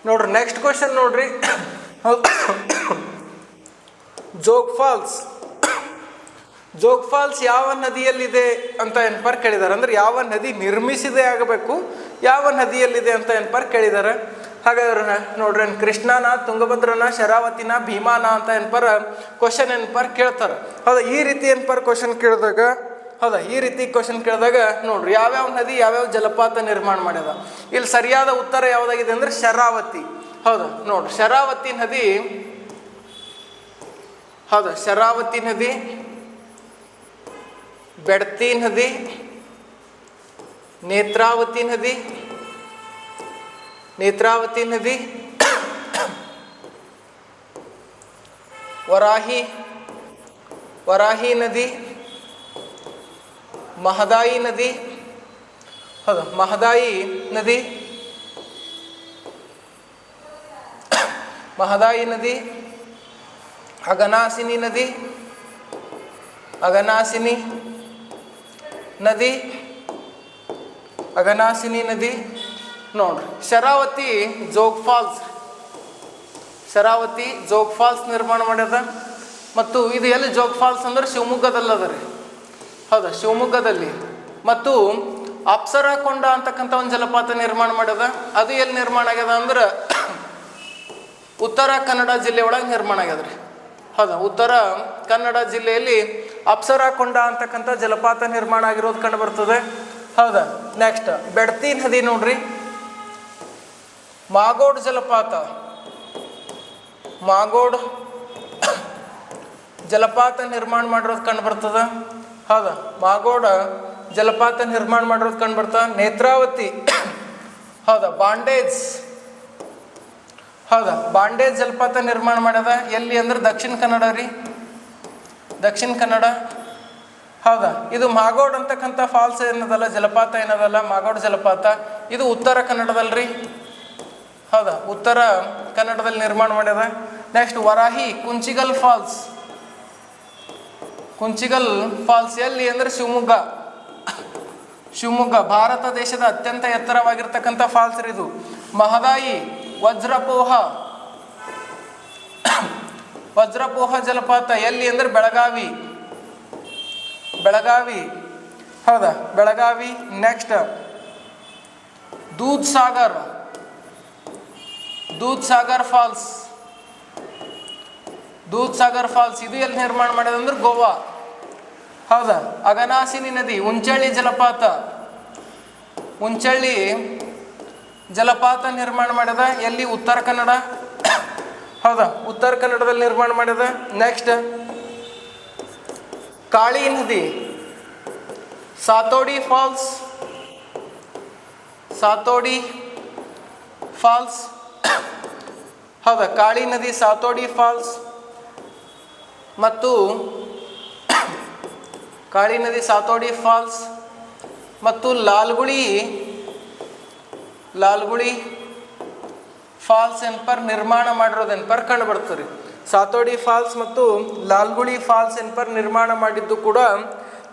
ನೋಡ್ರಿ next question ನೋಡ್ರಿ. Jog falls ಯಾವ ನದಿಯಲ್ಲಿದೆ ಅಂತ ಏನ್ಪಾರ್ ಕೇಳಿದ್ದಾರೆ. ಅಂದ್ರೆ ಯಾವ ನದಿ ನಿರ್ಮಿಸಿದೆ ಆಗಬೇಕು, ಯಾವ ನದಿಯಲ್ಲಿದೆ ಅಂತ ಏನ್ಪಾರ್ ಕೇಳಿದ್ದಾರೆ. ಹಾಗಾದ್ರೆ ನೋಡ್ರಿ, ಕೃಷ್ಣನ, ತುಂಗಭದ್ರನ, ಶರಾವತಿನ, ಭೀಮಾನ ಅಂತ ಏನ್ಪಾರ ಕ್ವಶನ್ ಏನ್ಪಾರ್ ಕೇಳ್ತಾರೆ. ಹೌದಾ, ಈ ರೀತಿ ಏನ್ಪಾರ್ ಕ್ವಶನ್ ಕೇಳಿದಾಗ, ನೋಡ್ರಿ ಯಾವ್ಯಾವ ನದಿ ಯಾವ್ಯಾವ ಜಲಪಾತ ನಿರ್ಮಾಣ ಮಾಡ್ಯದ. ಇಲ್ಲಿ ಸರಿಯಾದ ಉತ್ತರ ಯಾವುದಾಗಿದೆ ಅಂದ್ರೆ ಶರಾವತಿ. ಹೌದಾ, ನೋಡ್ರಿ ಶರಾವತಿ ನದಿ, ಬೆಡ್ತಿ ನದಿ, ನೇತ್ರಾವತಿ ನದಿ, ವರಾಹಿ ನದಿ, ಮಹದಾಯಿ ನದಿ, ಅಘನಾಸಿನಿ ನದಿ. ನೋಡ್ರಿ ಶರಾವತಿ ಜೋಗ್ ಫಾಲ್ಸ್ ನಿರ್ಮಾಣ ಮಾಡ್ಯದ. ಮತ್ತು ಇದು ಎಲ್ಲಿ ಜೋಗ್ ಫಾಲ್ಸ್ ಅಂದ್ರೆ ಶಿವಮೊಗ್ಗದಲ್ಲದ ರೀ. ಹೌದಾ, ಶಿವಮೊಗ್ಗದಲ್ಲಿ. ಮತ್ತು ಅಪ್ಸರಾಕೊಂಡ ಅಂತಕ್ಕಂಥ ಒಂದು ಜಲಪಾತ ನಿರ್ಮಾಣ ಮಾಡ್ಯದ. ಅದು ಎಲ್ಲಿ ನಿರ್ಮಾಣ ಆಗ್ಯದ ಅಂದ್ರೆ ಉತ್ತರ ಕನ್ನಡ ಜಿಲ್ಲೆ ಒಳಗೆ ನಿರ್ಮಾಣ ಆಗ್ಯದ ರೀ. ಹೌದಾ, ಉತ್ತರ ಕನ್ನಡ ಜಿಲ್ಲೆಯಲ್ಲಿ ಅಪ್ಸರಾಕೊಂಡ ಅಂತಕ್ಕಂಥ ಜಲಪಾತ ನಿರ್ಮಾಣ ಆಗಿರೋದು ಕಂಡು ಬರ್ತದೆ. ಹೌದಾ, ನೆಕ್ಸ್ಟ್ ಬೆಡ್ತಿ ನದಿ ನೋಡ್ರಿ, ಮಾಗೋಡ್ ಜಲಪಾತ ನಿರ್ಮಾಣ ಮಾಡಿರೋದು ಕಂಡು ಬರ್ತದ. ಹೌದಾ, ಮಾಗೋಡ ಜಲಪಾತ ನಿರ್ಮಾಣ ಮಾಡಿರೋದು ಕಂಡು ಬರ್ತದ. ನೇತ್ರಾವತಿ, ಬಾಂಡೇಜ್ ಜಲಪಾತ ನಿರ್ಮಾಣ ಮಾಡ್ಯದ. ಎಲ್ಲಿ ಅಂದ್ರೆ ದಕ್ಷಿಣ ಕನ್ನಡ. ಹೌದಾ, ಇದು ಮಾಗೋಡ್ ಅಂತಕ್ಕಂಥ ಫಾಲ್ಸ್ ಏನದಲ್ಲ, ಜಲಪಾತ ಏನದಲ್ಲ, ಮಾಗೋಡ್ ಜಲಪಾತ, ಇದು ಉತ್ತರ ಕನ್ನಡದಲ್ರಿ. ಹೌದಾ, ಉತ್ತರ ಕನ್ನಡದಲ್ಲಿ ನಿರ್ಮಾಣ ಮಾಡ್ಯದ. ನೆಕ್ಸ್ಟ್ ವರಾಹಿ ಕುಂಚಿಗಲ್ ಫಾಲ್ಸ್ ಎಲ್ಲಿ ಅಂದ್ರೆ ಶಿವಮೊಗ್ಗ, ಭಾರತ ದೇಶದ ಅತ್ಯಂತ ಎತ್ತರವಾಗಿರ್ತಕ್ಕಂಥ ಫಾಲ್ಸ್ ಇದು. ಮಹದಾಯಿ ವಜ್ರಪೋಹ ಜಲಪಾತ ಎಲ್ಲಿ ಅಂದ್ರೆ ಬೆಳಗಾವಿ. ಹೌದಾ, ಬೆಳಗಾವಿ. ನೆಕ್ಸ್ಟ್ ದೂದ್ ಸಾಗರ್ ಫಾಲ್ಸ್ ಇದು ಎಲ್ಲಿ ನಿರ್ಮಾಣ ಮಾಡ್ಯದ ಅಂದ್ರೆ ಗೋವಾ. ಹೌದಾ, ಅಘನಾಸಿನಿ ನದಿ, ಉಂಚಳ್ಳಿ ಜಲಪಾತ ನಿರ್ಮಾಣ ಮಾಡ್ಯದ. ಎಲ್ಲಿ ಉತ್ತರ ಕನ್ನಡ. ಹೌದಾ, ಉತ್ತರ ಕನ್ನಡದಲ್ಲಿ ನಿರ್ಮಾಣ ಮಾಡ್ಯದ. ನೆಕ್ಸ್ಟ್ ಕಾಳಿ ನದಿ, ಸಾತೋಡಿ ಫಾಲ್ಸ್. ಹೌದಾ, ಕಾಳಿ ನದಿ, ಸಾತೋಡಿ ಫಾಲ್ಸ್ ಮತ್ತು ಲಾಲ್ಗುಳಿ ಫಾಲ್ಸ್ ಎನ್ಪರ್ ನಿರ್ಮಾಣ ಮಾಡಿರೋದು ಎನ್ಪರ್ ಕಂಡು ಬರ್ತದೆ. ಸಾತೋಡಿ ಫಾಲ್ಸ್ ಮತ್ತು ಲಾಲ್ಗುಳಿ ಫಾಲ್ಸ್ ಎನ್ಪರ್ ನಿರ್ಮಾಣ ಮಾಡಿದ್ದು ಕೂಡ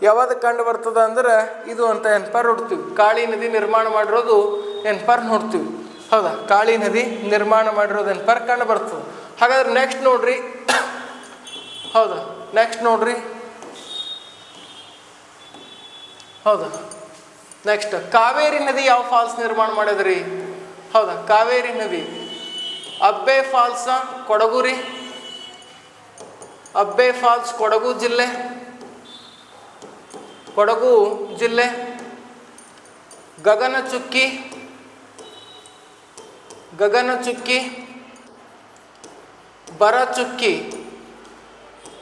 ಯಾವಾಗ ಕಂಡು ಬರ್ತದ ಅಂದ್ರೆ ಇದು ಅಂತ ಎನ್ಪರ್ ನೋಡ್ತೀವಿ. ಕಾಳಿ ನದಿ ನಿರ್ಮಾಣ ಮಾಡಿರೋದು ಎನ್ಪರ್ ನೋಡ್ತೀವಿ. ಹೌದಾ, ಕಾಳಿ ನದಿ ನಿರ್ಮಾಣ ಮಾಡಿರೋದು ಎನ್ಪರ್ ಕಂಡು ಬರ್ತದೆ. ಹಾಗಾದ್ರೆ ನೆಕ್ಸ್ಟ್ ನೋಡ್ರಿ. ಹೌದಾ, ನೆಕ್ಸ್ಟ್ ಕಾವೇರಿ ನದಿ ಯಾವ ಫಾಲ್ಸ್ ನಿರ್ಮಾಣ ಮಾಡಿದ್ರಿ? ಹೌದಾ, ಕಾವೇರಿ ನದಿ ಅಬ್ಬೆ ಫಾಲ್ಸ್ ಕೊಡಗು ಜಿಲ್ಲೆ.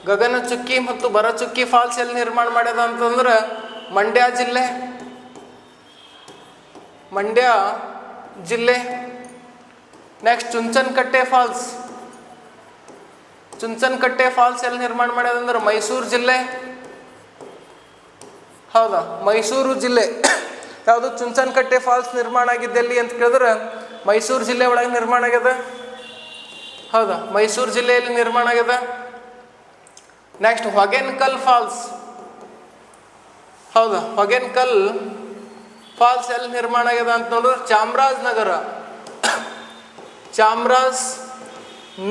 ಗಗನಚುಕ್ಕಿ ಮತ್ತು ಬರಚುಕ್ಕಿ ಫಾಲ್ಸ್ ಎಲ್ಲಿ ನಿರ್ಮಾಣ ಮಾಡ್ಯದ ಅಂತಂದ್ರೆ ಮಂಡ್ಯ ಜಿಲ್ಲೆ. ನೆಕ್ಸ್ಟ್ ಚುಂಚನಕಟ್ಟೆ ಫಾಲ್ಸ್ ಎಲ್ಲಿ ನಿರ್ಮಾಣ ಮಾಡ್ಯದ ಅಂದ್ರೆ ಮೈಸೂರು ಜಿಲ್ಲೆ. ಹೌದಾ, ಮೈಸೂರು ಜಿಲ್ಲೆ. ಯಾವುದು ಚುಂಚನಕಟ್ಟೆ ಫಾಲ್ಸ್ ನಿರ್ಮಾಣ ಆಗಿದ್ದೆಲ್ಲಿ ಅಂತ ಕೇಳಿದ್ರೆ ಮೈಸೂರು ಜಿಲ್ಲೆ ಒಳಗೆ ನಿರ್ಮಾಣ ಆಗ್ಯದ. ಹೌದಾ, ಮೈಸೂರು ಜಿಲ್ಲೆಯಲ್ಲಿ ನಿರ್ಮಾಣ ಆಗ್ಯದ. Next Hogenakkal falls. ಹೌದಾ, ಹೊಗೆನ್ಕಲ್ ಫಾಲ್ಸ್ ಎಲ್ಲಿ ನಿರ್ಮಾಣ ಆಗ್ಯದ ಅಂತ ನೋಡಿದ್ರೆ ಚಾಮರಾಜ್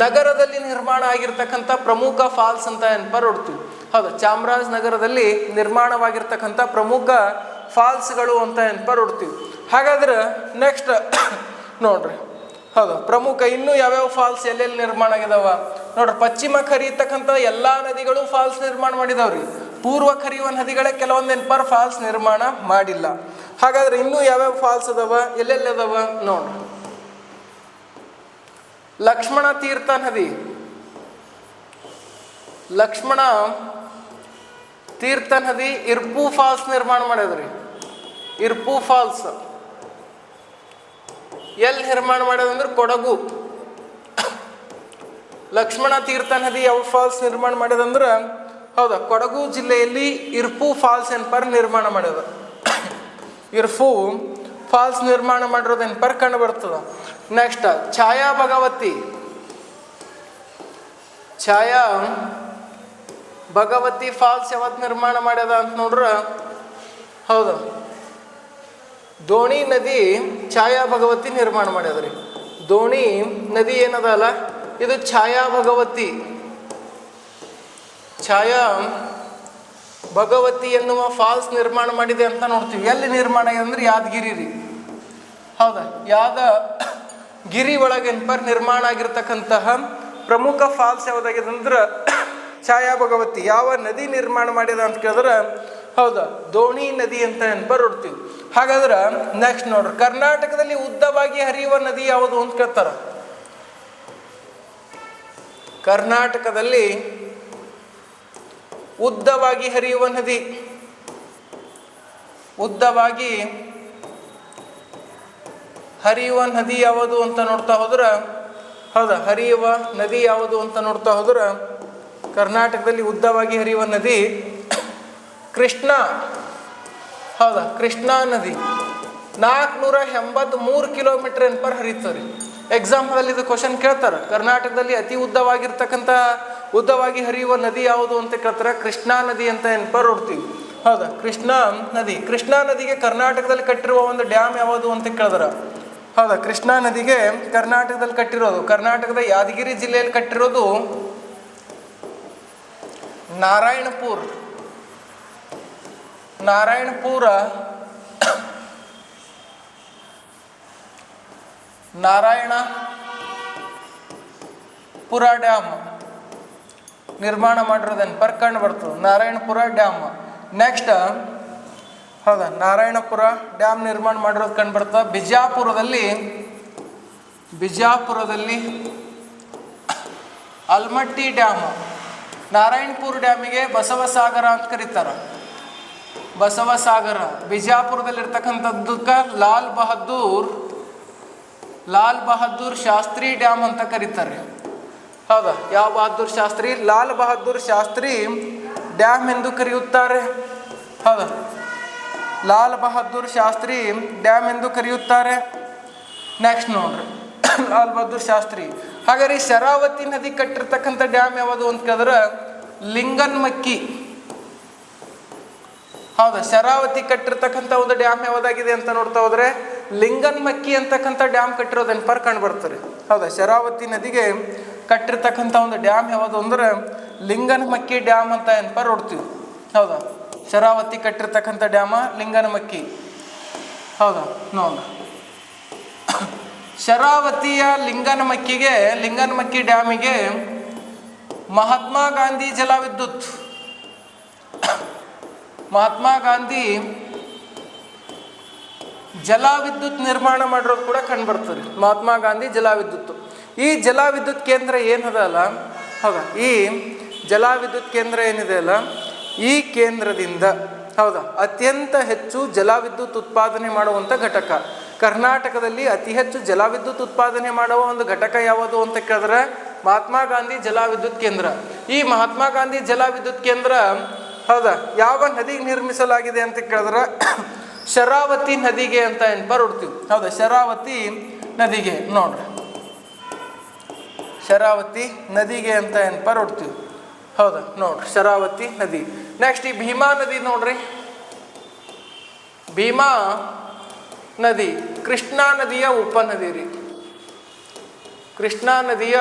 ನಗರದಲ್ಲಿ ನಿರ್ಮಾಣ ಆಗಿರ್ತಕ್ಕಂಥ ಪ್ರಮುಖ ಫಾಲ್ಸ್ ಅಂತ ಏನಪ್ಪ ನೋಡ್ತೀವಿ. ಹೌದಾ, ಚಾಮರಾಜ್ ನಗರದಲ್ಲಿ ನಿರ್ಮಾಣವಾಗಿರ್ತಕ್ಕಂಥ ಪ್ರಮುಖ ಫಾಲ್ಸ್ಗಳು ಅಂತ ಏನಪ್ಪ ನೋಡ್ತೀವಿ. ಹಾಗಾದ್ರೆ ನೆಕ್ಸ್ಟ್ ನೋಡ್ರಿ, ಹೌದು ಪ್ರಮುಖ ಇನ್ನೂ ಯಾವ್ಯಾವ ಫಾಲ್ಸ್ ಎಲ್ಲೆಲ್ಲಿ ನಿರ್ಮಾಣ ಆಗಿದಾವ ನೋಡ್ರಿ. ಪಶ್ಚಿಮಕ್ಕೆ ಹರಿಯತಕ್ಕಂಥ ಎಲ್ಲ ನದಿಗಳು ಫಾಲ್ಸ್ ನಿರ್ಮಾಣ ಮಾಡಿದಾವ್ರಿ. ಪೂರ್ವಕ್ಕೆ ಹರಿಯುವ ನದಿಗಳೇ ಕೆಲವೊಂದು ಏನಪ್ಪ ಫಾಲ್ಸ್ ನಿರ್ಮಾಣ ಮಾಡಿಲ್ಲ. ಹಾಗಾದ್ರೆ ಇನ್ನೂ ಯಾವ್ಯಾವ ಫಾಲ್ಸ್ ಅದಾವ, ಎಲ್ಲೆಲ್ಲಿ ಅದಾವ ನೋಡ್ರಿ. ಲಕ್ಷ್ಮಣ ತೀರ್ಥ ನದಿ, ಲಕ್ಷ್ಮಣ ತೀರ್ಥ ನದಿ ಇರ್ಪು ಫಾಲ್ಸ್ ನಿರ್ಮಾಣ ಮಾಡ್ಯದ್ರಿ. ಇರ್ಪು ಫಾಲ್ಸ್ ಎಲ್ಲಿ ನಿರ್ಮಾಣ ಮಾಡ್ಯದಂದ್ರೆ ಕೊಡಗು. ಲಕ್ಷ್ಮಣ ತೀರ್ಥ ನದಿ ಯಾವ ಫಾಲ್ಸ್ ನಿರ್ಮಾಣ ಮಾಡ್ಯದಂದ್ರೆ ಹೌದಾ ಕೊಡಗು ಜಿಲ್ಲೆಯಲ್ಲಿ ಇರ್ಪು ಫಾಲ್ಸ್ ಏನಪ್ಪ ನಿರ್ಮಾಣ ಮಾಡ್ಯದ. ಇರ್ಪು ಫಾಲ್ಸ್ ನಿರ್ಮಾಣ ಮಾಡಿರೋದು ಏನಪ್ಪ ಕಂಡು ಬರ್ತದ. ನೆಕ್ಸ್ಟ್ ಛಾಯಾ ಭಗವತಿ, ಛಾಯಾ ಭಗವತಿ ಫಾಲ್ಸ್ ಯಾವತ್ತು ನಿರ್ಮಾಣ ಮಾಡ್ಯದ ಅಂತ ನೋಡ್ರ ಹೌದು ದೋಣಿ ನದಿ ಛಾಯಾ ಭಗವತಿ ನಿರ್ಮಾಣ ಮಾಡ್ಯದ್ರಿ. ದೋಣಿ ನದಿ ಏನದಲ್ಲ ಇದು ಛಾಯಾ ಭಗವತಿ, ಛಾಯಾ ಭಗವತಿ ಎನ್ನುವ ಫಾಲ್ಸ್ ನಿರ್ಮಾಣ ಮಾಡಿದೆ ಅಂತ ನೋಡ್ತೀವಿ. ಎಲ್ಲಿ ನಿರ್ಮಾಣ ಆಗಿದೆ ಅಂದ್ರೆ ಯಾದಗಿರಿ ರೀ. ಹೌದಾ, ಯಾದಗಿರಿ ಒಳಗೆ ನಿರ್ಮಾಣ ಆಗಿರ್ತಕ್ಕಂತಹ ಪ್ರಮುಖ ಫಾಲ್ಸ್ ಯಾವುದಾಗಿದೆ ಅಂದ್ರೆ ಛಾಯಾ ಭಗವತಿ. ಯಾವ ನದಿ ನಿರ್ಮಾಣ ಮಾಡಿದ ಅಂತ ಕೇಳಿದ್ರೆ ಹೌದಾ ದೋಣಿ ನದಿ ಅಂತ ನೋಡ್ತೀವಿ. ಹಾಗಾದ್ರೆ ನೆಕ್ಸ್ಟ್ ನೋಡ್ರಿ, ಕರ್ನಾಟಕದಲ್ಲಿ ಉದ್ದವಾಗಿ ಹರಿಯುವ ನದಿ ಯಾವುದು ಅಂತ ಕೇಳ್ತಾರ. ಕರ್ನಾಟಕದಲ್ಲಿ ಉದ್ದವಾಗಿ ಹರಿಯುವ ನದಿ, ಉದ್ದವಾಗಿ ಹರಿಯುವ ನದಿ ಯಾವುದು ಅಂತ ನೋಡ್ತಾ ಹೋದ್ರೆ ಹೌದಾ ಹರಿಯುವ ನದಿ ಯಾವುದು ಅಂತ ನೋಡ್ತಾ ಹೋದ್ರೆ ಕರ್ನಾಟಕದಲ್ಲಿ ಉದ್ದವಾಗಿ ಹರಿಯುವ ನದಿ ಕೃಷ್ಣ. ಹೌದಾ, ಕೃಷ್ಣಾ ನದಿ 483 ಕಿಲೋಮೀಟರ್ ಏನ್ಪರ್ ಹರಿತಾರೆ. ಎಕ್ಸಾಂಪಲ್ ಇದು ಕ್ವಶನ್ ಕೇಳ್ತಾರೆ, ಕರ್ನಾಟಕದಲ್ಲಿ ಅತಿ ಉದ್ದವಾಗಿ ಹರಿಯುವ ನದಿ ಯಾವುದು ಅಂತ ಕೇಳ್ತಾರೆ. ಕೃಷ್ಣಾ ನದಿ ಅಂತ ಏನ್ಪರ್ ನೋಡ್ತೀವಿ. ಹೌದಾ, ಕೃಷ್ಣಾ ನದಿ. ಕೃಷ್ಣಾ ನದಿಗೆ ಕರ್ನಾಟಕದಲ್ಲಿ ಕಟ್ಟಿರುವ ಒಂದು ಡ್ಯಾಮ್ ಯಾವುದು ಅಂತ ಕೇಳಿದ್ರೆ ಹೌದಾ ಕೃಷ್ಣಾ ನದಿಗೆ ಕರ್ನಾಟಕದಲ್ಲಿ ಕಟ್ಟಿರೋದು, ಕರ್ನಾಟಕದ ಯಾದಗಿರಿ ಜಿಲ್ಲೆಯಲ್ಲಿ ಕಟ್ಟಿರೋದು ನಾರಾಯಣಪುರ. ನಾರಾಯಣಪುರ ಡ್ಯಾಮ್ ನಿರ್ಮಾಣ ಮಾಡಿರೋದೇನು ಕಂಡು ಬರ್ತದೆ, ನಾರಾಯಣಪುರ ಡ್ಯಾಮ್. ನೆಕ್ಸ್ಟ್ ಹೌದಾ ನಾರಾಯಣಪುರ ಡ್ಯಾಮ್ ನಿರ್ಮಾಣ ಮಾಡಿರೋದು ಕಂಡು ಬರ್ತದೆ. ಬಿಜಾಪುರದಲ್ಲಿ ಆಲ್ಮಟ್ಟಿ ಡ್ಯಾಮ್. ನಾರಾಯಣಪುರ ಡ್ಯಾಮಿಗೆ ಬಸವಸಾಗರ ಅಂತ ಕರೀತಾರೆ, ಬಸವಸಾಗರ. ಬಿಜಾಪುರದಲ್ಲಿರ್ತಕ್ಕಂಥದ್ದಕ್ಕೆ ಲಾಲ್ ಬಹದ್ದೂರ್ ಶಾಸ್ತ್ರಿ ಡ್ಯಾಮ್ ಅಂತ ಕರೀತಾರೆ. ಹೌದಾ, ಯಾವ ಬಹದ್ದೂರ್ ಶಾಸ್ತ್ರಿ? ಲಾಲ್ ಬಹದ್ದೂರ್ ಶಾಸ್ತ್ರಿ ಡ್ಯಾಮ್ ಎಂದು ಕರೆಯುತ್ತಾರೆ. ಹೌದಾ, ಲಾಲ್ ಬಹದ್ದೂರ್ ಶಾಸ್ತ್ರಿ ಡ್ಯಾಮ್ ಎಂದು ಕರೆಯುತ್ತಾರೆ. ನೆಕ್ಸ್ಟ್ ನೋಡ್ರಿ, ಲಾಲ್ ಬಹದ್ದೂರ್ ಶಾಸ್ತ್ರಿ. ಹಾಗಾದ್ರೆ ಶರಾವತಿ ನದಿ ಕಟ್ಟಿರ್ತಕ್ಕಂಥ ಡ್ಯಾಮ್ ಯಾವುದು ಅಂತ ಕೇಳಿದ್ರೆ ಲಿಂಗನಮಕ್ಕಿ. ಹೌದಾ, ಶರಾವತಿ ಕಟ್ಟಿರ್ತಕ್ಕಂಥ ಒಂದು ಡ್ಯಾಮ್ ಯಾವುದಾಗಿದೆ ಅಂತ ನೋಡ್ತಾ ಹೋದ್ರೆ ಲಿಂಗನಮಕ್ಕಿ ಅಂತಕ್ಕಂಥ ಡ್ಯಾಮ್ ಕಟ್ಟಿರೋದೇನು ಕಂಡು ಬರ್ತಾರೆ. ಹೌದಾ, ಶರಾವತಿ ನದಿಗೆ ಕಟ್ಟಿರ್ತಕ್ಕಂಥ ಒಂದು ಡ್ಯಾಮ್ ಯಾವುದು ಅಂದ್ರೆ ಲಿಂಗನಮಕ್ಕಿ ಡ್ಯಾಮ್ ಅಂತ ನೋಡ್ತೀವಿ. ಹೌದಾ, ಶರಾವತಿ ಕಟ್ಟಿರ್ತಕ್ಕಂಥ ಡ್ಯಾಮ ಲಿಂಗನಮಕ್ಕಿ. ಹೌದಾ ನೋಡ್ರಿ, ಶರಾವತಿಯ ಲಿಂಗನಮಕ್ಕಿ ಡ್ಯಾಮಿಗೆ ಮಹಾತ್ಮ ಗಾಂಧಿ ಜಲವಿದ್ಯುತ್ ನಿರ್ಮಾಣ ಮಾಡಿರೋದು ಕೂಡ ಕಂಡು ಬರ್ತದೆ. ಮಹಾತ್ಮ ಗಾಂಧಿ ಜಲವಿದ್ಯುತ್. ಈ ಜಲವಿದ್ಯುತ್ ಕೇಂದ್ರ ಏನದಲ್ಲ ಹೌದಾ, ಈ ಜಲವಿದ್ಯುತ್ ಕೇಂದ್ರ ಏನಿದೆ ಅಲ್ಲ, ಈ ಕೇಂದ್ರದಿಂದ ಹೌದಾ ಅತ್ಯಂತ ಹೆಚ್ಚು ಜಲವಿದ್ಯುತ್ ಉತ್ಪಾದನೆ ಮಾಡುವಂಥ ಘಟಕ. ಕರ್ನಾಟಕದಲ್ಲಿ ಅತಿ ಹೆಚ್ಚು ಜಲವಿದ್ಯುತ್ ಉತ್ಪಾದನೆ ಮಾಡುವ ಒಂದು ಘಟಕ ಯಾವುದು ಅಂತ ಕೇಳಿದ್ರೆ ಮಹಾತ್ಮ ಗಾಂಧಿ ಜಲವಿದ್ಯುತ್ ಕೇಂದ್ರ. ಈ ಮಹಾತ್ಮ ಗಾಂಧಿ ಜಲವಿದ್ಯುತ್ ಕೇಂದ್ರ ಹೌದಾ ಯಾವ ನದಿಗೆ ನಿರ್ಮಿಸಲಾಗಿದೆ ಅಂತ ಕೇಳಿದ್ರೆ ಶರಾವತಿ ನದಿಗೆ ಅಂತ ನೋಡ್ತೀವಿ. ಹೌದಾ, ಶರಾವತಿ ನದಿಗೆ ನೋಡ್ರಿ, ಶರಾವತಿ ನದಿಗೆ ಅಂತ ನೋಡ್ತೀವಿ. ಹೌದಾ ನೋಡ್ರಿ, ಶರಾವತಿ ನದಿ. ನೆಕ್ಸ್ಟ್ ಈ ಭೀಮಾ ನದಿ ನೋಡ್ರಿ, ಭೀಮಾ ನದಿ ಕೃಷ್ಣಾ ನದಿಯ ಉಪನದಿ ರೀ. ಕೃಷ್ಣಾ ನದಿಯ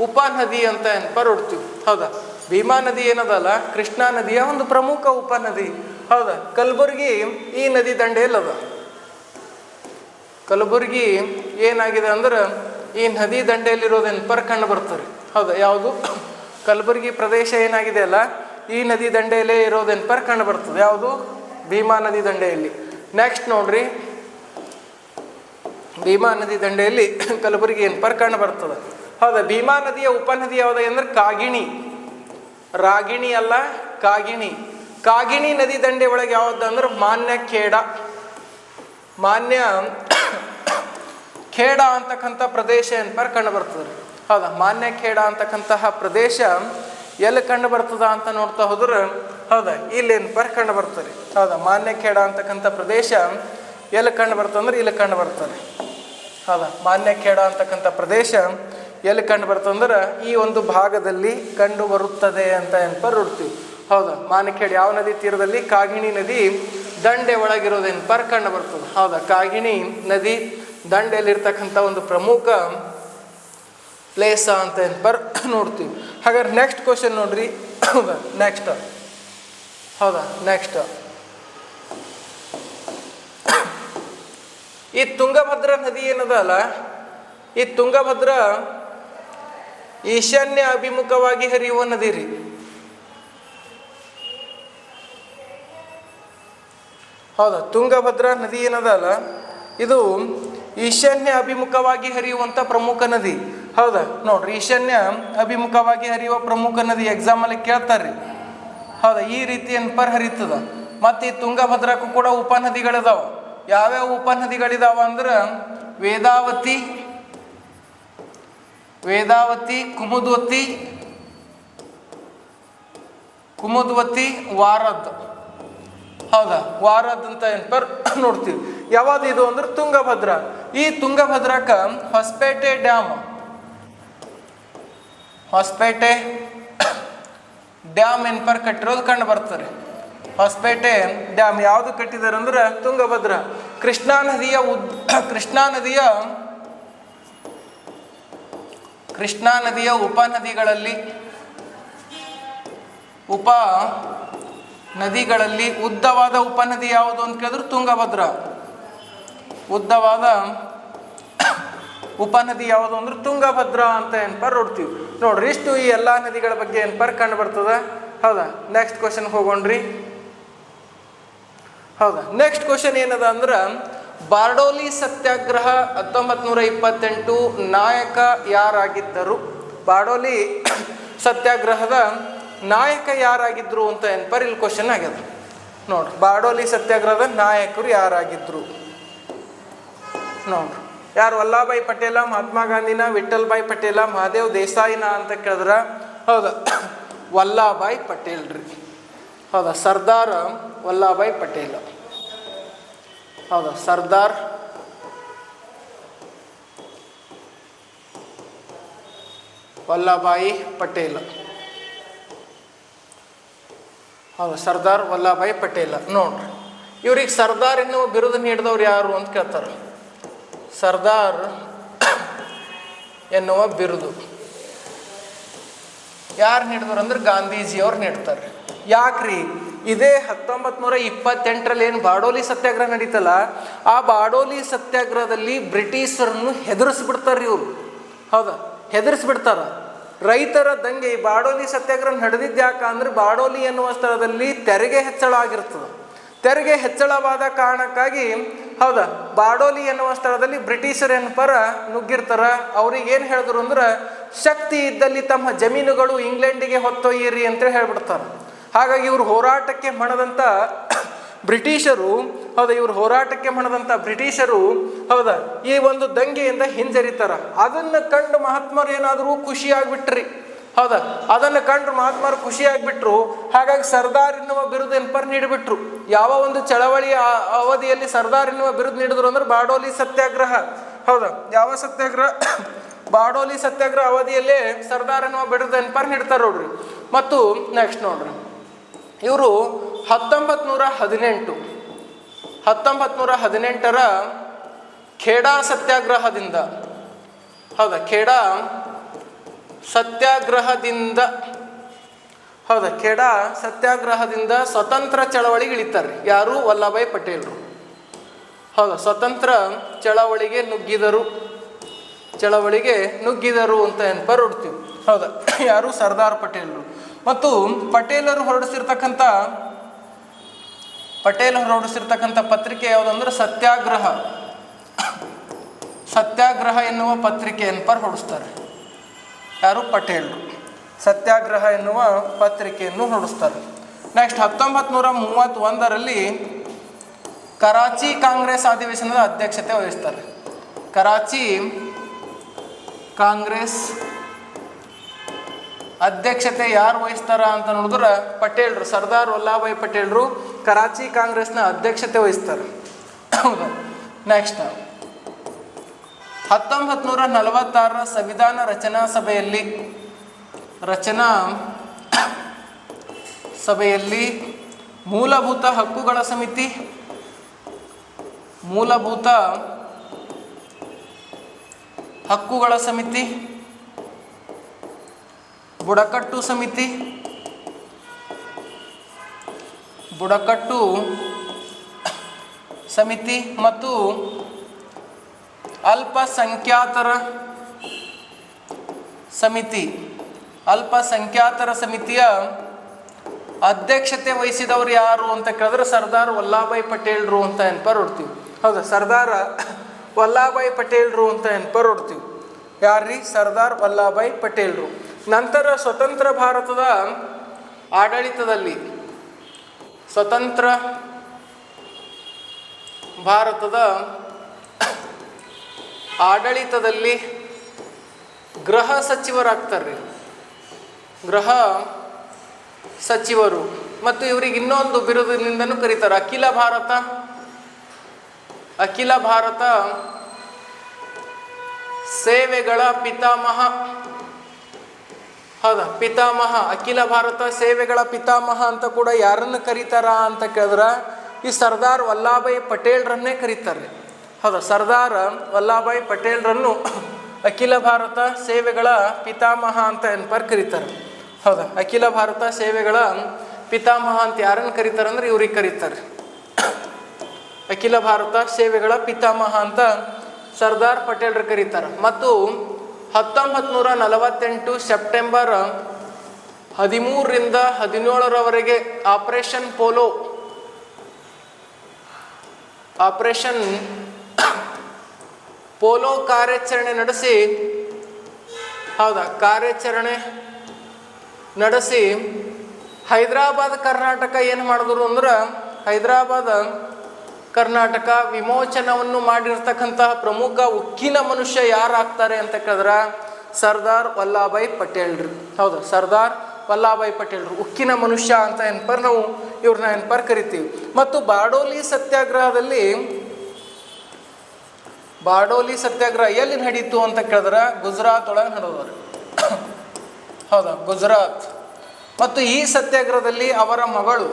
ಉಪನದಿ ಅಂತ ಹೊರಡ್ತೀವಿ. ಹೌದಾ, ಭೀಮಾ ನದಿ ಏನದಲ್ಲ ಕೃಷ್ಣಾ ನದಿಯ ಒಂದು ಪ್ರಮುಖ ಉಪನದಿ. ಹೌದಾ, ಕಲಬುರಗಿ ಈ ನದಿ ದಂಡೆಯಲ್ಲದ. ಕಲಬುರಗಿ ಏನಾಗಿದೆ ಅಂದ್ರೆ ಈ ನದಿ ದಂಡೆಯಲ್ಲಿರೋದೇನಪ್ಪ ಕಂಡು ಬರ್ತಾರೆ. ಹೌದಾ, ಯಾವುದು ಕಲಬುರಗಿ ಪ್ರದೇಶ ಏನಾಗಿದೆ ಅಲ್ಲ ಈ ನದಿ ದಂಡೆಯಲ್ಲೇ ಇರೋದೇನಪ್ಪ ಕಂಡು ಬರ್ತದೆ. ಯಾವುದು ಭೀಮಾ ನದಿ ದಂಡೆಯಲ್ಲಿ. ನೆಕ್ಸ್ಟ್ ನೋಡ್ರಿ, ಭೀಮಾ ನದಿ ದಂಡೆಯಲ್ಲಿ ಕಲಬುರಗಿ ಏನಪ್ಪ ಕಂಡು ಬರ್ತದೆ. ಹೌದಾ, ಭೀಮಾ ನದಿಯ ಉಪನದಿ ಯಾವುದು ಅಂದ್ರೆ ಕಾಗಿಣಿ. ರಾಗಿಣಿ ಅಲ್ಲ, ಕಾಗಿಣಿ. ಕಾಗಿಣಿ ನದಿ ದಂಡೆ ಒಳಗೆ ಯಾವ್ದು ಅಂದ್ರೆ ಮಾನ್ಯ ಖೇಡ. ಮಾನ್ಯ ಖೇಡ ಅಂತಕ್ಕಂಥ ಪ್ರದೇಶ ಏನಪ್ಪ ಕಂಡು ಬರ್ತದೆ. ಹೌದಾ, ಮಾನ್ಯ ಖೇಡ ಅಂತಕ್ಕಂತಹ ಪ್ರದೇಶ ಎಲ್ಲಿ ಕಂಡು ಬರ್ತದ ಅಂತ ನೋಡ್ತಾ ಹೋದ್ರೆ ಹೌದಾ ಇಲ್ಲಿ ಏನಪ್ಪ ಕಂಡು ಬರ್ತದೆ. ಹೌದಾ, ಮಾನ್ಯ ಖೇಡ ಅಂತಕ್ಕಂಥ ಪ್ರದೇಶ ಎಲ್ಲಿ ಕಂಡು ಬರ್ತಂದ್ರೆ ಇಲ್ಲಿ ಕಂಡು ಬರ್ತದೆ. ಹೌದಾ, ಮಾನ್ಯ ಖೇಡ ಅಂತಕ್ಕಂಥ ಪ್ರದೇಶ ಎಲ್ಲಿ ಕಂಡು ಬರ್ತಂದ್ರೆ ಈ ಒಂದು ಭಾಗದಲ್ಲಿ ಕಂಡು ಬರುತ್ತದೆ ಅಂತ ಏನಪ್ಪ ನೋಡ್ತೀವಿ. ಹೌದಾ, ಮಾನ್ಯಖೇಡ್ ಯಾವ ನದಿ ತೀರದಲ್ಲಿ ಕಾಗಿಣಿ ನದಿ ದಂಡೆ ಒಳಗಿರೋದೇನಪ್ಪ ಕಂಡು ಬರ್ತದೆ. ಹೌದಾ, ಕಾಗಿಣಿ ನದಿ ದಂಡೆಯಲ್ಲಿರ್ತಕ್ಕಂಥ ಒಂದು ಪ್ರಮುಖ ಪ್ಲೇಸ ಅಂತ ಏನಪ್ಪ ನೋಡ್ತೀವಿ. ಹಾಗಾದ್ರೆ ನೆಕ್ಸ್ಟ್ ಕ್ವಶನ್ ನೋಡ್ರಿ. ಹೌದಾ, ನೆಕ್ಸ್ಟ್ ಈ ತುಂಗಭದ್ರಾ ನದಿ ಏನದಲ್ಲ ಈ ತುಂಗಭದ್ರಾ ಈಶಾನ್ಯ ಅಭಿಮುಖವಾಗಿ ಹರಿಯುವ ನದಿ ರೀ. ಹೌದಾ, ತುಂಗಭದ್ರಾ ನದಿ ಏನದಲ್ಲ ಇದು ಈಶಾನ್ಯ ಅಭಿಮುಖವಾಗಿ ಹರಿಯುವಂಥ ಪ್ರಮುಖ ನದಿ. ಹೌದಾ, ನೋಡ್ರಿ ಈಶಾನ್ಯ ಅಭಿಮುಖವಾಗಿ ಹರಿಯುವ ಪ್ರಮುಖ ನದಿ ಎಕ್ಸಾಮಲ್ಲಿ ಕೇಳ್ತಾರ್ರಿ. ಹೌದಾ, ಈ ರೀತಿ ಏನಪ್ಪ ಹರಿತದ. ಮತ್ತು ಈ ತುಂಗಭದ್ರಾಕ್ಕೂ ಕೂಡ ಉಪನದಿಗಳಿದಾವ. ಯಾವ್ಯಾವ ಉಪನದಿಗಳಿದಾವ ಅಂದ್ರೆ ವೇದಾವತಿ, ಕುಮುದ್ವತಿ, ವಾರದ್. ಹೌದಾ, ವಾರದ್ ಅಂತ ಏನಪ್ಪ ನೋಡ್ತೀವಿ. ಯಾವ್ದು ಇದು ಅಂದ್ರೆ ತುಂಗಭದ್ರಾ. ಈ ತುಂಗಭದ್ರಾಕ ಹೊಸಪೇಟೆ ಡ್ಯಾಮ್ ಏನಪ್ಪ ಕಟ್ಟಿರೋದು ಕಂಡು ಬರ್ತಾರೆ. ಹೊಸಪೇಟೆ ಡ್ಯಾಮ್ ಯಾವುದು ಕಟ್ಟಿದ್ದಾರೆ ಅಂದ್ರೆ ತುಂಗಭದ್ರಾ. ಕೃಷ್ಣಾ ನದಿಯ ಉಪನದಿಗಳಲ್ಲಿ ಉದ್ದವಾದ ಉಪನದಿ ಯಾವುದು ಅಂತ ಕೇಳಿದ್ರೆ ತುಂಗಭದ್ರಾ. ಉದ್ದವಾದ ಉಪನದಿ ಯಾವುದು ಅಂದ್ರೆ ತುಂಗಭದ್ರಾ ಅಂತ ಏನಪ್ಪ ನೋಡ್ತೀವಿ. ನೋಡ್ರಿ, ಇಷ್ಟು ಈ ಎಲ್ಲ ನದಿಗಳ ಬಗ್ಗೆ ಏನಪ್ಪ ಕಂಡು ಬರ್ತದ. ಹೌದಾ, ನೆಕ್ಸ್ಟ್ ಕ್ವಶನ್ ಹೋಗೋಣ್ರಿ. ಹೌದಾ, ನೆಕ್ಸ್ಟ್ ಕ್ವಶನ್ ಏನದ ಅಂದ್ರೆ ಬಾರ್ಡೋಲಿ ಸತ್ಯಾಗ್ರಹ 1928 ನಾಯಕ ಯಾರಾಗಿದ್ದರು? ಬಾರ್ಡೋಲಿ ಸತ್ಯಾಗ್ರಹದ ನಾಯಕ ಯಾರಾಗಿದ್ರು ಅಂತ ಏನಪ್ಪ ಇಲ್ಲಿ ಕ್ವಶನ್ ಆಗ್ಯದ. ನೋಡ್ರಿ, ಬಾರ್ಡೋಲಿ ಸತ್ಯಾಗ್ರಹದ ನಾಯಕರು ಯಾರಾಗಿದ್ರು ನೋಡ್ರಿ. ಯಾರು? ವಲ್ಲಭಭಾಯಿ ಪಟೇಲ, ಮಹಾತ್ಮ ಗಾಂಧಿನ, ವಿಠಲ್ ಭಾಯ್ ಪಟೇಲ, ಮಹಾದೇವ್ ದೇಸಾಯಿನ ಅಂತ ಕೇಳಿದ್ರ ಹೌದಾ ವಲ್ಲಭಭಾಯಿ ಪಟೇಲ್ ರೀ. ಹೌದಾ, ಸರ್ದಾರ್ ವಲ್ಲಭಭಾಯಿ ಪಟೇಲ್. ಹೌದಾ, ಸರ್ದಾರ್ ವಲ್ಲಭಭಾಯಿ ಪಟೇಲ್. ಹೌದು, ಸರ್ದಾರ್ ವಲ್ಲಭಭಾಯಿ ಪಟೇಲ್. ನೋಡ್ರಿ, ಇವ್ರಿಗೆ ಸರ್ದಾರ್ ಎನ್ನುವ ಬಿರುದು ನೀಡಿದವ್ರು ಯಾರು ಅಂತ ಕೇಳ್ತಾರೆ. ಸರ್ದಾರ್ ಎನ್ನುವ ಬಿರುದು ಯಾರು ನೀಡಿದವ್ರು ಅಂದ್ರೆ ಗಾಂಧೀಜಿಯವ್ರು ನೀಡ್ತಾರೆ. ಯಾಕ್ರಿ? ಇದೇ 1928 ಏನು ಬಾರ್ಡೋಲಿ ಸತ್ಯಾಗ್ರಹ ನಡೀತಲ್ಲ, ಆ ಬಾರ್ಡೋಲಿ ಸತ್ಯಾಗ್ರಹದಲ್ಲಿ ಬ್ರಿಟಿಷರನ್ನು ಹೆದರಿಸ್ಬಿಡ್ತಾರ್ರಿ ಇವರು. ಹೌದಾ, ಹೆದರಿಸ್ಬಿಡ್ತಾರ. ರೈತರ ದಂಗೆ ಈ ಬಾರ್ಡೋಲಿ ಸತ್ಯಾಗ್ರಹ ನಡೆದಿದ್ದು ಯಾಕೆ ಅಂದ್ರೆ ಬಾರ್ಡೋಲಿ ಎನ್ನುವ ಸ್ಥಳದಲ್ಲಿ ತೆರಿಗೆ ಹೆಚ್ಚಳ ಆಗಿರ್ತದೆ. ತೆರಿಗೆ ಹೆಚ್ಚಳವಾದ ಕಾರಣಕ್ಕಾಗಿ ಹೌದಾ ಬಾರ್ಡೋಲಿ ಎನ್ನುವ ಸ್ಥಳದಲ್ಲಿ ಬ್ರಿಟಿಷರು ಏನಪ್ಪಾರ ನುಗ್ಗಿರ್ತಾರ. ಅವ್ರಿಗೆ ಏನು ಹೇಳಿದ್ರು ಅಂದ್ರೆ ಶಕ್ತಿ ಇದ್ದಲ್ಲಿ ತಮ್ಮ ಜಮೀನುಗಳು ಇಂಗ್ಲೆಂಡಿಗೆ ಹೊತ್ತೊಯ್ಯಿರಿ ಅಂತೇಳಿ ಹೇಳ್ಬಿಡ್ತಾರೆ. ಹಾಗಾಗಿ ಇವರು ಹೋರಾಟಕ್ಕೆ ಮಣದಂಥ ಬ್ರಿಟಿಷರು ಹೌದಾ ಈ ಒಂದು ದಂಗೆಯಿಂದ ಹಿಂಜರಿತಾರ. ಅದನ್ನು ಕಂಡು ಮಹಾತ್ಮರು ಏನಾದರೂ ಖುಷಿಯಾಗ್ಬಿಟ್ರಿ. ಹೌದಾ, ಅದನ್ನು ಕಂಡ್ರು ಮಹಾತ್ಮರು ಖುಷಿಯಾಗ್ಬಿಟ್ರು. ಹಾಗಾಗಿ ಸರ್ದಾರ್ ಎನ್ನುವ ಬಿರುದು ಏನಪ್ಪ ನೀಡಿಬಿಟ್ರು. ಯಾವ ಒಂದು ಚಳವಳಿಯ ಅವಧಿಯಲ್ಲಿ ಸರ್ದಾರ್ ಎನ್ನುವ ಬಿರುದು ನೀಡಿದ್ರು ಅಂದ್ರೆ ಬಾರ್ಡೋಲಿ ಸತ್ಯಾಗ್ರಹ. ಹೌದಾ, ಯಾವ ಸತ್ಯಾಗ್ರಹ? ಬಾರ್ಡೋಲಿ ಸತ್ಯಾಗ್ರಹ ಅವಧಿಯಲ್ಲೇ ಸರ್ದಾರ್ ಎನ್ನುವ ಬಿರುದು ಏನಪ್ಪ ನೀಡ್ತಾರೆ ನೋಡ್ರಿ. ಮತ್ತು ನೆಕ್ಸ್ಟ್ ನೋಡ್ರಿ, ಇವರು 1918ರ ಖೇಡಾ ಸತ್ಯಾಗ್ರಹದಿಂದ ಹೌದಾ, ಖೇಡಾ ಸತ್ಯಾಗ್ರಹದಿಂದ, ಹೌದಾ, ಖೇಡಾ ಸತ್ಯಾಗ್ರಹದಿಂದ ಸ್ವತಂತ್ರ ಚಳವಳಿಗೆ ಇಳಿತಾರೆ. ಯಾರು? ವಲ್ಲಭಾಯ್ ಪಟೇಲರು. ಹೌದಾ, ಸ್ವತಂತ್ರ ಚಳವಳಿಗೆ ನುಗ್ಗಿದರು ಅಂತ ನೆನಪರ್ ಹೊಡ್ತೀವಿ. ಹೌದಾ, ಯಾರು? ಸರ್ದಾರ್ ಪಟೇಲರು. ಮತ್ತು ಪಟೇಲರು ಹೊರಡಿಸಿರ್ತಕ್ಕಂಥ ಪತ್ರಿಕೆ ಯಾವುದಂದ್ರೆ ಸತ್ಯಾಗ್ರಹ ಎನ್ನುವ ಪತ್ರಿಕೆ ನೆನಪರ್ ಹೊರಡಿಸ್ತಾರೆ. ಯಾರು? ಪಟೇಲರು. ಸತ್ಯಾಗ್ರಹ ಎನ್ನುವ ಪತ್ರಿಕೆಯನ್ನು ಹೊರಡಿಸ್ತಾರೆ. ನೆಕ್ಸ್ಟ್ 1931ರಲ್ಲಿ ಕರಾಚಿ ಕಾಂಗ್ರೆಸ್ ಅಧಿವೇಶನದ ಅಧ್ಯಕ್ಷತೆ ವಹಿಸ್ತಾರೆ. ಕರಾಚಿ ಕಾಂಗ್ರೆಸ್ ಅಧ್ಯಕ್ಷತೆ ಯಾರು ವಹಿಸ್ತಾರ ಅಂತ ನೋಡಿದ್ರೆ ಪಟೇಲರು, ಸರ್ದಾರ್ ವಲ್ಲಭಾಯ್ ಪಟೇಲರು ಕರಾಚಿ ಕಾಂಗ್ರೆಸ್ನ ಅಧ್ಯಕ್ಷತೆ ವಹಿಸ್ತಾರೆ. ಹೌದಾ. ನೆಕ್ಸ್ಟ್ 1946ರ ಸಂವಿಧಾನ ರಚನಾ ಸಭೆಯಲ್ಲಿ ಮೂಲಭೂತ ಹಕ್ಕುಗಳ ಸಮಿತಿ, ಬುಡಕಟ್ಟು ಸಮಿತಿ ಮತ್ತು ಅಲ್ಪಸಂಖ್ಯಾತರ ಸಮಿತಿಯ ಅಧ್ಯಕ್ಷತೆ ವಹಿಸಿದವರು ಯಾರು ಅಂತ ಕೇಳಿದ್ರೆ ಸರ್ದಾರ್ ವಲ್ಲಭಾಯ್ ಪಟೇಲರು ಅಂತ ನೆನಪರ್ ಹೊಡ್ತೀವಿ. ಹೌದಾ, ಸರ್ದಾರ್ ವಲ್ಲಭಾಯ್ ಪಟೇಲರು ಅಂತ ನೆನಪರ್ ಹೊಡ್ತೀವಿ. ಯಾರ್ರೀ? ಸರ್ದಾರ್ ವಲ್ಲಭಾಯ್ ಪಟೇಲರು. ನಂತರ ಸ್ವತಂತ್ರ ಭಾರತದ ಆಡಳಿತದಲ್ಲಿ ಗೃಹ ಸಚಿವರು ಮತ್ತು ಇವರಿಗೆ ಇನ್ನೊಂದು ಬಿರುದಿನಿಂದನೂ ಕರೀತಾರೆ, ಅಖಿಲ ಭಾರತ ಸೇವೆಗಳ ಪಿತಾಮಹ. ಹೌದಾ, ಅಖಿಲ ಭಾರತ ಸೇವೆಗಳ ಪಿತಾಮಹ ಅಂತ ಕೂಡ ಯಾರನ್ನು ಕರೀತಾರ ಅಂತ ಕೇಳಿದ್ರೆ ಈ ಸರ್ದಾರ್ ವಲ್ಲಭಾಯ್ ಪಟೇಲರನ್ನೇ ಕರೀತಾರೆ. ಹೌದಾ, ಸರ್ದಾರ್ ವಲ್ಲಭಾಯ್ ಪಟೇಲರನ್ನು ಅಖಿಲ ಭಾರತ ಸೇವೆಗಳ ಪಿತಾಮಹ ಅಂತ ನೆನಪರ್ ಕರೀತಾರೆ. ಹೌದಾ, ಅಖಿಲ ಭಾರತ ಸೇವೆಗಳ ಪಿತಾಮಹ ಅಂತ ಯಾರನ್ನು ಕರೀತಾರೆ ಅಂದ್ರೆ ಇವ್ರಿಗೆ ಕರೀತಾರೆ. ಅಖಿಲ ಭಾರತ ಸೇವೆಗಳ ಪಿತಾಮಹ ಅಂತ ಸರ್ದಾರ್ ಪಟೇಲರು ಕರೀತಾರೆ. ಮತ್ತು 1948 ಸೆಪ್ಟೆಂಬರ್ 13ರಿಂದ 17ರವರೆಗೆ ಆಪರೇಷನ್ ಪೋಲೋ ಕಾರ್ಯಾಚರಣೆ ನಡೆಸಿ ಹೈದರಾಬಾದ್ ಕರ್ನಾಟಕ ಏನು ಮಾಡಿದ್ರು ಅಂದ್ರೆ ಹೈದರಾಬಾದ್ ಕರ್ನಾಟಕ ವಿಮೋಚನವನ್ನು ಮಾಡಿರ್ತಕ್ಕಂತಹ ಪ್ರಮುಖ ಉಕ್ಕಿನ ಮನುಷ್ಯ ಯಾರಾಗ್ತಾರೆ ಅಂತ ಕೇಳಿದ್ರೆ ಸರ್ದಾರ್ ವಲ್ಲಭಾಯ್ ಪಟೇಲರು. ಹೌದಾ, ಸರ್ದಾರ್ ವಲ್ಲಭಾಯ್ ಪಟೇಲರು ಉಕ್ಕಿನ ಮನುಷ್ಯ ಅಂತ ನಾವು ಇವ್ರನ್ನ ನೆನಪರ್ ಕರಿತೀವಿ. ಮತ್ತು ಬಾರ್ಡೋಲಿ ಸತ್ಯಾಗ್ರಹ ಎಲ್ಲಿ ನಡೀತು ಅಂತ ಕೇಳಿದ್ರೆ ಗುಜರಾತ್ ಒಳಗೆ ನಡೆದವರು. ಹೌದಾ, ಗುಜರಾತ್. ಮತ್ತು ಈ ಸತ್ಯಾಗ್ರಹದಲ್ಲಿ ಅವರ ಮಗಳು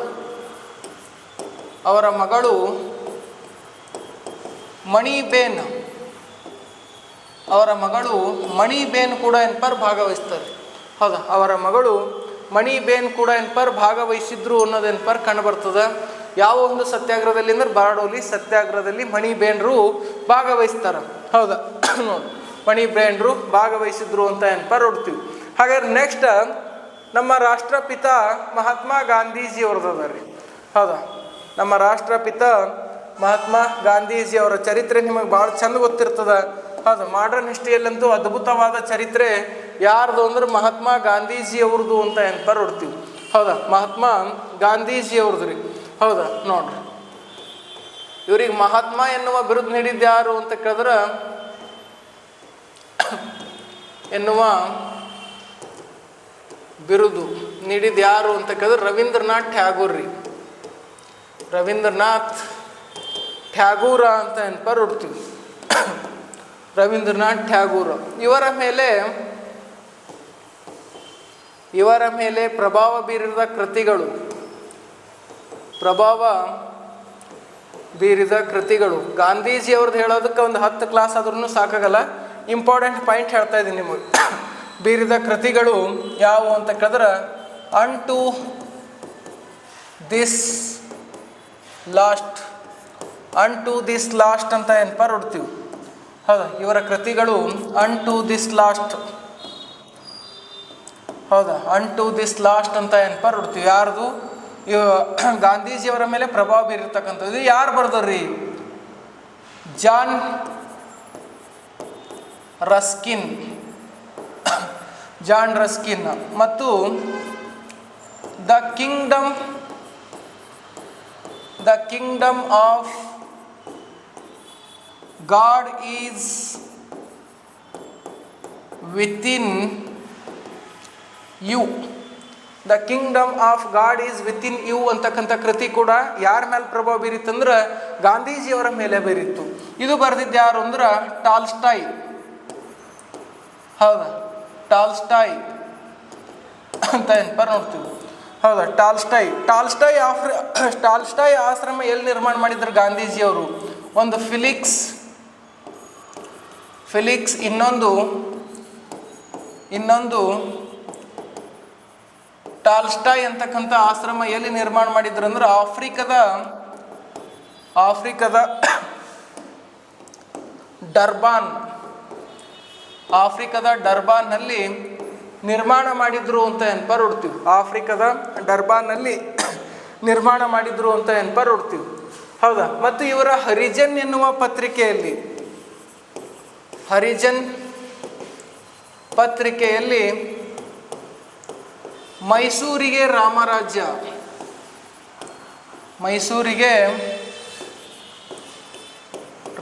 ಮಣಿಬೇನ್ ಕೂಡ ನೆನಪರ್ ಭಾಗವಹಿಸ್ತಾರೆ. ಹೌದಾ, ಅವರ ಮಗಳು ಮಣಿಬೇನ್ ಕೂಡ ನೆನಪರ್ ಭಾಗವಹಿಸಿದ್ರು ಅನ್ನೋದು ನೆನಪರ್ ಕಂಡು ಬರ್ತದೆ. ಯಾವ ಒಂದು ಸತ್ಯಾಗ್ರಹದಲ್ಲಿ ಅಂದ್ರೆ ಬಾರ್ಡೋಲಿ ಸತ್ಯಾಗ್ರಹದಲ್ಲಿ ಮಣಿಬೇನ್ರು ಭಾಗವಹಿಸ್ತಾರೆ. ಹೌದಾ, ನೋಡಿ, ಮಣಿಬೇನ್ರು ಭಾಗವಹಿಸಿದ್ರು ಅಂತ ನೆನಪರ್ ನೋಡ್ತೀವಿ. ಹಾಗಾದ್ರೆ ನೆಕ್ಸ್ಟ್ ನಮ್ಮ ರಾಷ್ಟ್ರಪಿತ ಮಹಾತ್ಮ ಗಾಂಧೀಜಿ ಅವ್ರದ್ದು. ಹೌದಾ, ನಮ್ಮ ರಾಷ್ಟ್ರಪಿತ ಮಹಾತ್ಮ ಗಾಂಧೀಜಿ ಅವರ ಚರಿತ್ರೆ ನಿಮಗೆ ಭಾಳ ಚಂದ ಗೊತ್ತಿರ್ತದೆ. ಹೌದು, ಮಾಡರ್ನ್ ಹಿಸ್ಟ್ರಿಯಲ್ಲಂತೂ ಅದ್ಭುತವಾದ ಚರಿತ್ರೆ ಯಾರ್ದು ಅಂದ್ರೆ ಮಹಾತ್ಮ ಗಾಂಧೀಜಿ ಅವ್ರದ್ದು ಅಂತ ನೆನಪರ್ ಹೊಡ್ತೀವಿ. ಹೌದಾ, ಮಹಾತ್ಮ ಗಾಂಧೀಜಿ ಅವ್ರದ್ದು ರೀ. ಹೌದಾ, ನೋಡ್ರಿ, ಇವ್ರಿಗೆ ಮಹಾತ್ಮ ಎನ್ನುವ ಬಿರುದು ನೀಡಿದ್ದು ಯಾರು ಅಂತ ಕೇಳಿದ್ರೆ ರವೀಂದ್ರನಾಥ್ ಟ್ಯಾಗೂರ್ ರೀ. ರವೀಂದ್ರನಾಥ್ ಟ್ಯಾಗೂರ ಅಂತ ನೆನಪರ್ ಹುಡ್ತೀವಿ. ರವೀಂದ್ರನಾಥ್ ಟ್ಯಾಗೂರ್ ಇವರ ಮೇಲೆ ಪ್ರಭಾವ ಬೀರಿದ ಕೃತಿಗಳು ಗಾಂಧೀಜಿ ಅವ್ರದ್ದು ಹೇಳೋದಕ್ಕೆ ಒಂದು 10 ಕ್ಲಾಸ್ ಆದ್ರೂ ಸಾಕಾಗಲ್ಲ. ಇಂಪಾರ್ಟೆಂಟ್ ಪಾಯಿಂಟ್ ಹೇಳ್ತಾ ಇದ್ದೀನಿ ನಿಮಗೆ. ಬೀರಿದ ಕೃತಿಗಳು ಯಾವುವು ಅಂತ ಕೇಳಿದ್ರೆ ಅನ್ಟು ದಿಸ್ ಲಾಸ್ಟ್ ಅಂತ ಏನಪ್ಪ ನೋಡ್ತೀವಿ. ಹೌದಾ, ಇವರ ಕೃತಿಗಳು ಅನ್ಟು ದಿಸ್ ಲಾಸ್ಟ್. ಹೌದಾ, ಅನ್ಟು ದಿಸ್ ಲಾಸ್ಟ್ ಅಂತ ಏನಪ್ಪ ನೋಡ್ತೀವಿ. ಯಾರ್ದು? ಗಾಂಧೀಜಿಯವರ ಮೇಲೆ ಪ್ರಭಾವ ಬೀರಿರ್ತಕ್ಕಂಥದ್ದು. ಯಾರು ಬರ್ದರ್ರಿ? ಜಾನ್ ರಸ್ಕಿನ್ ಮತ್ತು the kingdom of God is within you. The kingdom of God is within you ಅಂತಕ್ಕಂಥ ಕೃತಿ ಕೂಡ ಯಾರ ಮೇಲೆ ಪ್ರಭಾವ ಬೀರಿತ್ತಂದ್ರೆ ಗಾಂಧೀಜಿಯವರ ಮೇಲೆ ಬೀರಿತ್ತು. ಇದು ಬರೆದಿದ್ದು ಯಾರು ಅಂದ್ರೆ ಟಾಲ್ಸ್ಟಾಯ್. ಹೌದಾ, ಟಾಲ್ಸ್ಟಾಯ್ ಅಂತ ಏನಪ್ಪ ನೋಡ್ತೀವಿ. ಹೌದಾ, ಟಾಲ್ಸ್ಟಾಯ್ ಆಶ್ರಮ ಎಲ್ಲಿ ನಿರ್ಮಾಣ ಮಾಡಿದ್ರು ಗಾಂಧೀಜಿಯವರು? ಒಂದು ಫಿಲಿಕ್ಸ್ ಇನ್ನೊಂದು ಟಾಲ್ಸ್ಟಾಯ್ ಅಂತಕ್ಕಂಥ ಆಶ್ರಮ ಎಲ್ಲಿ ನಿರ್ಮಾಣ ಮಾಡಿದ್ರು ಅಂದ್ರೆ ಆಫ್ರಿಕಾದ ಡರ್ಬಾನ್ನಲ್ಲಿ ನಿರ್ಮಾಣ ಮಾಡಿದ್ರು ಅಂತ ಏನಪ್ಪ ನೋಡ್ತೀವಿ. ಆಫ್ರಿಕಾದ ಡರ್ಬಾನ್ನಲ್ಲಿ ನಿರ್ಮಾಣ ಮಾಡಿದ್ರು ಅಂತ ಏನಪ್ಪ ನೋಡ್ತೀವಿ. ಹೌದಾ, ಮತ್ತು ಇವರ ಹರಿಜನ್ ಎನ್ನುವ ಪತ್ರಿಕೆಯಲ್ಲಿ ಮೈಸೂರಿಗೆ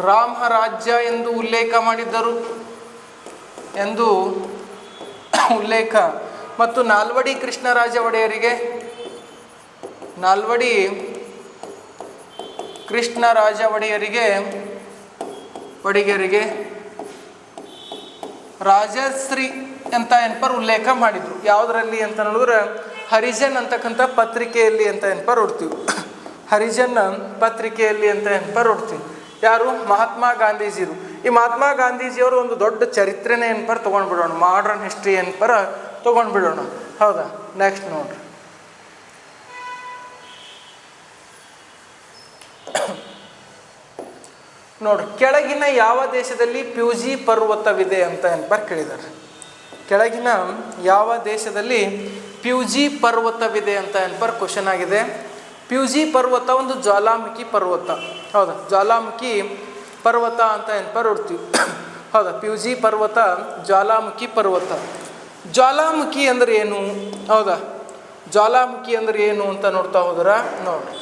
ರಾಮರಾಜ್ಯ ಎಂದು ಉಲ್ಲೇಖ ಮಾಡಿದ್ದರು ಮತ್ತು ನಾಲ್ವಡಿ ಕೃಷ್ಣರಾಜ ಒಡೆಯರಿಗೆ ರಾಜಶ್ರೀ ಅಂತ ಏನಪ್ಪ ಉಲ್ಲೇಖ ಮಾಡಿದ್ರು. ಯಾವುದರಲ್ಲಿ ಅಂತ ನೋಡಿದ್ರೆ ಹರಿಜನ್ ಅಂತಕ್ಕಂಥ ಪತ್ರಿಕೆಯಲ್ಲಿ ಅಂತ ಏನಪ್ಪ ನೋಡ್ತೀವಿ. ಹರಿಜನ್ ಪತ್ರಿಕೆಯಲ್ಲಿ ಅಂತ ಏನಪ್ಪ ನೋಡ್ತೀವಿ. ಯಾರು? ಮಹಾತ್ಮ ಗಾಂಧೀಜಿರು. ಈ ಮಹಾತ್ಮ ಗಾಂಧೀಜಿಯವರು ಒಂದು ದೊಡ್ಡ ಚರಿತ್ರೆನೇ ಏನಪ್ಪ ತೊಗೊಂಡ್ಬಿಡೋಣ, ಮಾಡರ್ನ್ ಹಿಸ್ಟ್ರಿ ಏನಪ್ಪ ತೊಗೊಂಡ್ಬಿಡೋಣ. ಹೌದಾ, ನೆಕ್ಸ್ಟ್ ನೋಡ್ರಿ. ಕೆಳಗಿನ ಯಾವ ದೇಶದಲ್ಲಿ ಪ್ಯೂಜಿ ಪರ್ವತವಿದೆ ಅಂತ ಏನಪ್ಪ ಕೇಳಿದ್ದಾರೆ. ಕೆಳಗಿನ ಯಾವ ದೇಶದಲ್ಲಿ ಪ್ಯೂಜಿ ಪರ್ವತವಿದೆ ಅಂತ ಏನಪ್ಪ ಕ್ವಶನ್ ಆಗಿದೆ. ಪ್ಯೂಜಿ ಪರ್ವತ ಒಂದು ಜ್ವಾಲಾಮುಖಿ ಪರ್ವತ. ಹೌದಾ, ಜ್ವಾಲಾಮುಖಿ ಪರ್ವತ ಅಂತ ಏನಪ್ಪ ನೋಡ್ತೀವಿ. ಹೌದಾ, ಪ್ಯೂಜಿ ಪರ್ವತ ಜ್ವಾಲಾಮುಖಿ ಪರ್ವತ. ಜ್ವಾಲಾಮುಖಿ ಅಂದ್ರೆ ಏನು? ಹೌದಾ, ಜ್ವಾಲಾಮುಖಿ ಅಂದ್ರೆ ಏನು ಅಂತ ನೋಡ್ತಾ ಹೋದ್ರ ನೋಡ್ರಿ.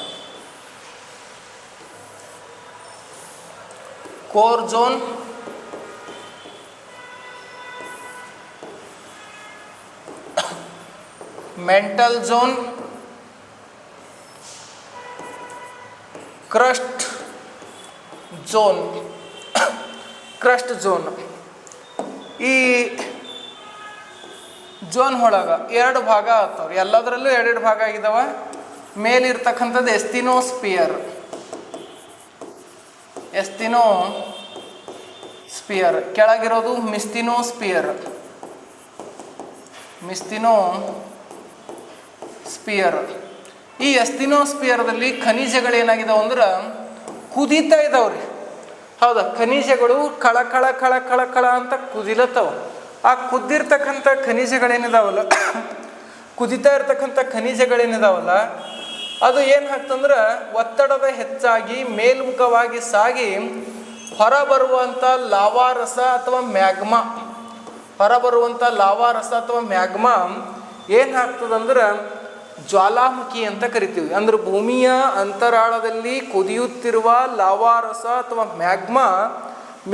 Core zone, mantle zone, crust zone. ಈ ಝೋನ್ ಒಳಗೆ ಎರಡು ಭಾಗ ಆಗ್ತಾವ. ಎಲ್ಲದರಲ್ಲೂ ಎರಡೆರಡು ಭಾಗ ಆಗಿದಾವ. ಮೇಲಿರ್ತಕ್ಕಂಥದ್ದು ಎಸ್ತಿನೋಸ್ಪಿಯರ್, ಕೆಳಗಿರೋದು ಮಿಸ್ತಿನೋಸ್ಪಿಯರ್. ಈ ಎಸ್ತಿನೋಸ್ಪಿಯರ್ದಲ್ಲಿ ಖನಿಜಗಳು ಏನಾಗಿದಾವ ಅಂದ್ರೆ ಕುದೀತಾ ಇದಾವ್ರಿ. ಹೌದಾ, ಖನಿಜಗಳು ಕಳ ಅಂತ ಕುದಿಲತ್ತವ. ಆ ಕುದ್ದಿರ್ತಕ್ಕಂಥ ಖನಿಜಗಳೇನಿದಾವಲ್ಲ, ಕುದಿತಾ ಇರ್ತಕ್ಕಂಥ ಖನಿಜಗಳೇನಿದಾವಲ್ಲ, ಅದು ಏನು ಆಗ್ತಂದ್ರೆ ಒತ್ತಡದ ಹೆಚ್ಚಾಗಿ ಮೇಲ್ಮುಖವಾಗಿ ಸಾಗಿ ಹೊರಬರುವಂಥ ಲಾವಾರಸ ಅಥವಾ ಮ್ಯಾಗ್ಮಾ ಏನಾಗ್ತದಂದ್ರೆ ಜ್ವಾಲಾಮುಖಿ ಅಂತ ಕರಿತೀವಿ. ಅಂದ್ರೆ ಭೂಮಿಯ ಅಂತರಾಳದಲ್ಲಿ ಕುದಿಯುತ್ತಿರುವ ಲಾವಾರಸ ಅಥವಾ ಮ್ಯಾಗ್ಮಾ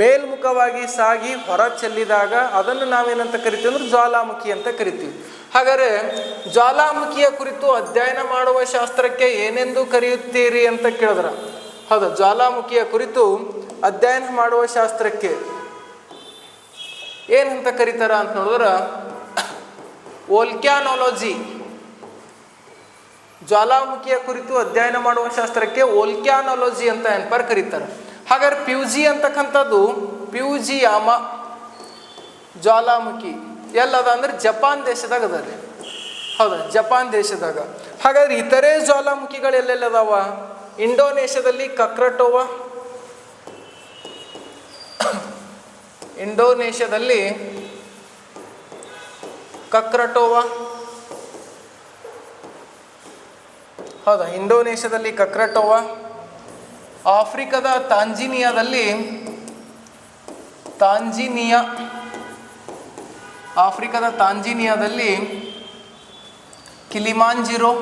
ಮೇಲ್ಮುಖವಾಗಿ ಸಾಗಿ ಹೊರ ಚೆಲ್ಲಿದಾಗ ಅದನ್ನು ನಾವೇನಂತ ಕರಿತೀವಿ ಅಂದ್ರೆ ಜ್ವಾಲಾಮುಖಿ ಅಂತ ಕರಿತೀವಿ. ಹಾಗಾದರೆ ಜ್ವಾಲಾಮುಖಿಯ ಕುರಿತು ಅಧ್ಯಯನ ಮಾಡುವ ಶಾಸ್ತ್ರಕ್ಕೆ ಏನೆಂದು ಕರೆಯುತ್ತೀರಿ ಅಂತ ಕೇಳಿದ್ರ, ಹೌದಾ, ಜ್ವಾಲಾಮುಖಿಯ ಕುರಿತು ಅಧ್ಯಯನ ಮಾಡುವ ಶಾಸ್ತ್ರಕ್ಕೆ ಏನಂತ ಕರೀತಾರ ಅಂತ ನೋಡಿದ್ರ ವೋಲ್ಕ್ಯಾನೋಲಜಿ. ಜ್ವಾಲಾಮುಖಿಯ ಕುರಿತು ಅಧ್ಯಯನ ಮಾಡುವ ಶಾಸ್ತ್ರಕ್ಕೆ ವೋಲ್ಕ್ಯಾನೋಲಜಿ ಅಂತ ಏನಪ್ಪ ಕರೀತಾರೆ. ಹಾಗಾದ್ರೆ ಪ್ಯೂಜಿ ಅಂತಕ್ಕಂಥದ್ದು ಪ್ಯೂಜಿಯಾಮ ಜ್ವಾಲಾಮುಖಿ ಎಲ್ಲದ ಅಂದ್ರೆ ಜಪಾನ್ ದೇಶದಾಗ ಅದ ರೀ. ಹೌದಾ, ಜಪಾನ್ ದೇಶದಾಗ. ಹಾಗಾದ್ರೆ ಇತರೆ ಜ್ವಾಲಾಮುಖಿಗಳು ಎಲ್ಲೆಲ್ಲದಾವ? ಇಂಡೋನೇಷ್ಯಾದಲ್ಲಿ ಕಕ್ರಟೋವಾ, ಇಂಡೋನೇಷ್ಯಾದಲ್ಲಿ ಕಕ್ರಟೋವಾ, ಹೌದಾ, ಇಂಡೋನೇಷ್ಯಾದಲ್ಲಿ ಕಕ್ರಟೋವಾ. ಆಫ್ರಿಕಾದ ತಾಂಜಿನಿಯಾದಲ್ಲಿ ಆಫ್ರಿಕಾದ ತಾಂಜಿನಿಯಾದಲ್ಲಿ ಕಿಲಿಮಾಂಜಿರೋ,